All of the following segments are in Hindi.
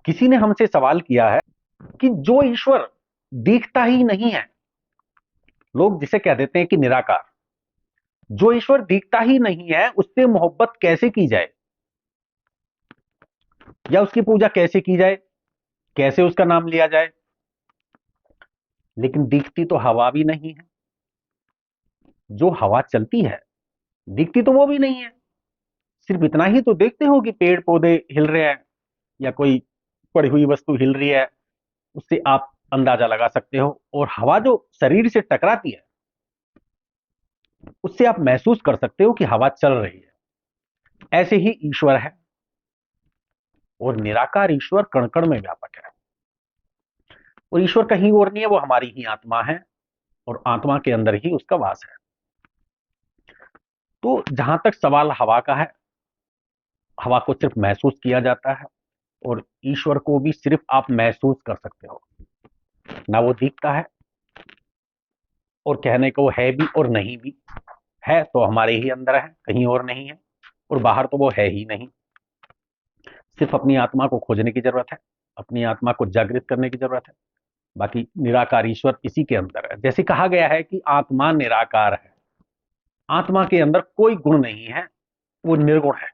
किसी ने हमसे सवाल किया है कि जो ईश्वर दिखता ही नहीं है, लोग जिसे कह देते हैं कि निराकार, जो ईश्वर दिखता ही नहीं है उससे मोहब्बत कैसे की जाए, या उसकी पूजा कैसे की जाए, कैसे उसका नाम लिया जाए। लेकिन दिखती तो हवा भी नहीं है, जो हवा चलती है दिखती तो वो भी नहीं है। सिर्फ इतना ही तो देखते हो कि पेड़ पौधे हिल रहे हैं या कोई पड़ी हुई वस्तु हिल रही है, उससे आप अंदाजा लगा सकते हो। और हवा जो शरीर से टकराती है उससे आप महसूस कर सकते हो कि हवा चल रही है। ऐसे ही ईश्वर है, और निराकार ईश्वर कण कण में व्यापक है। और ईश्वर कहीं और नहीं है, वो हमारी ही आत्मा है, और आत्मा के अंदर ही उसका वास है। तो जहां तक सवाल हवा का है, हवा को सिर्फ महसूस किया जाता है, और ईश्वर को भी सिर्फ आप महसूस कर सकते हो। ना वो दिखता है, और कहने को वो है भी और नहीं भी। है तो हमारे ही अंदर है, कहीं और नहीं है, और बाहर तो वो है ही नहीं। सिर्फ अपनी आत्मा को खोजने की जरूरत है, अपनी आत्मा को जागृत करने की जरूरत है। बाकी निराकार ईश्वर इसी के अंदर है। जैसे कहा गया है कि आत्मा निराकार है, आत्मा के अंदर कोई गुण नहीं है, वो निर्गुण है।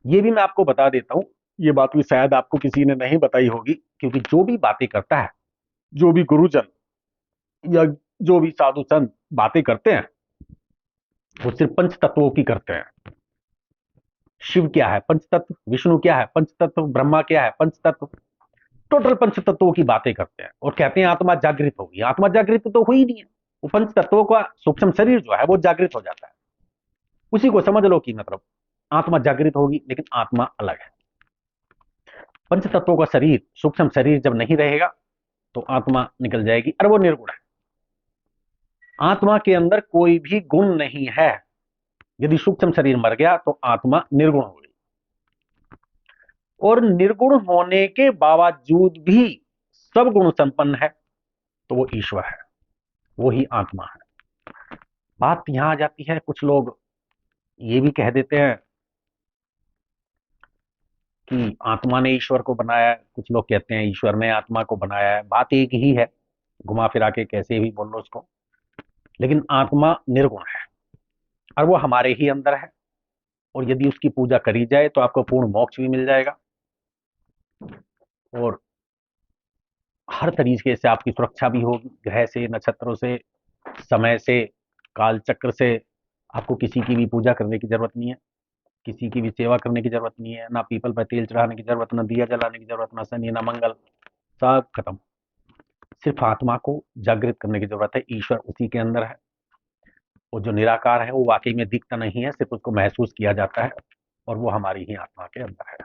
ये भी मैं आपको बता देता हूं, ये बात भी शायद आपको किसी ने नहीं बताई होगी, क्योंकि जो भी बातें करता है, जो भी गुरुजन या जो भी साधु संत बातें करते हैं, वो सिर्फ पंच तत्वों की करते हैं। शिव क्या है पंच तत्व, विष्णु क्या है पंच तत्व, ब्रह्मा क्या है पंच तत्व, टोटल पंच तत्वों की बातें करते हैं। और कहते हैं आत्मा जागृत होगी। आत्मा जागृत तो हुई नहीं है, वो पंच तत्वों का सूक्ष्म शरीर जो है वो जागृत हो जाता है। उसी को समझ लो कि मतलब आत्मा जागृत होगी, लेकिन आत्मा अलग है। पंच तत्वों का शरीर, सूक्ष्म शरीर जब नहीं रहेगा तो आत्मा निकल जाएगी, और वो निर्गुण है। आत्मा के अंदर कोई भी गुण नहीं है। यदि सूक्ष्म शरीर मर गया तो आत्मा निर्गुण हो गई। और निर्गुण होने के बावजूद भी सब गुण संपन्न है, तो वो ईश्वर है, वो ही आत्मा है। बात यहां आ जाती है, कुछ लोग ये भी कह देते हैं कि आत्मा ने ईश्वर को बनाया है, कुछ लोग कहते हैं ईश्वर ने आत्मा को बनाया है। बात एक ही है, घुमा फिरा के कैसे भी बोल लो उसको। लेकिन आत्मा निर्गुण है, और वो हमारे ही अंदर है। और यदि उसकी पूजा करी जाए तो आपको पूर्ण मोक्ष भी मिल जाएगा, और हर तरीके से आपकी सुरक्षा भी होगी, ग्रह से, नक्षत्रों से, समय से, काल चक्र से। आपको किसी की भी पूजा करने की जरूरत नहीं है, किसी की भी सेवा करने की जरूरत नहीं है, ना पीपल पर तेल चढ़ाने की जरूरत, ना दिया जलाने की जरूरत, ना शनि ना मंगल, सब खत्म। सिर्फ आत्मा को जागृत करने की जरूरत है, ईश्वर उसी के अंदर है। और जो निराकार है वो वाकई में दिखता नहीं है, सिर्फ उसको महसूस किया जाता है, और वो हमारी ही आत्मा के अंदर है।